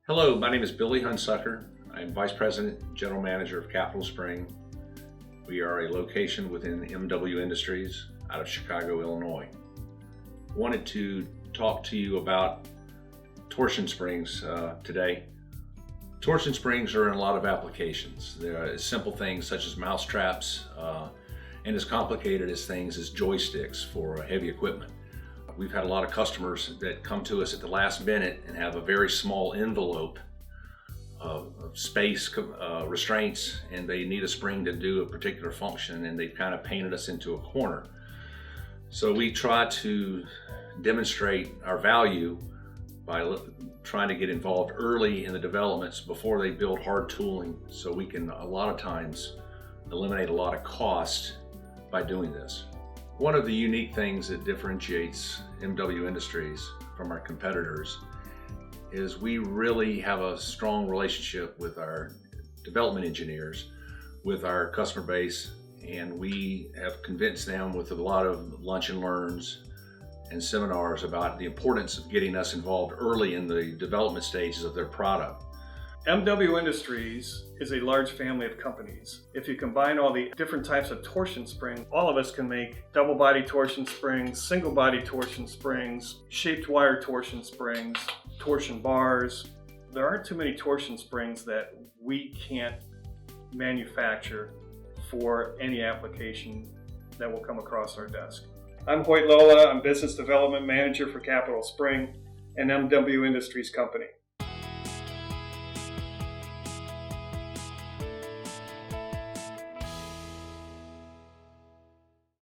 Hello, my name is Billy Hunsucker. I'm Vice President, General Manager of Capital Spring. We are a location within MW Industries out of Chicago, Illinois. Wanted to talk to you about torsion springs today. Torsion springs are in a lot of applications. There are simple things such as mouse traps and as complicated as things as joysticks for heavy equipment. We've had a lot of customers that come to us at the last minute and have a very small envelope of space restraints, and they need a spring to do a particular function, and they've kind of painted us into a corner. So we try to demonstrate our value by trying to get involved early in the developments before they build hard tooling, so we can a lot of times eliminate a lot of cost by doing this. One of the unique things that differentiates MW Industries from our competitors is we really have a strong relationship with our development engineers, with our customer base, and we have convinced them with a lot of lunch and learns and seminars about the importance of getting us involved early in the development stages of their product. MW Industries is a large family of companies. If you combine all the different types of torsion springs, all of us can make double body torsion springs, single body torsion springs, shaped wire torsion springs, torsion bars. There aren't too many torsion springs that we can't manufacture for any application that will come across our desk. I'm Hoyt Lola. I'm Business Development Manager for Capital Spring, an MW Industries company.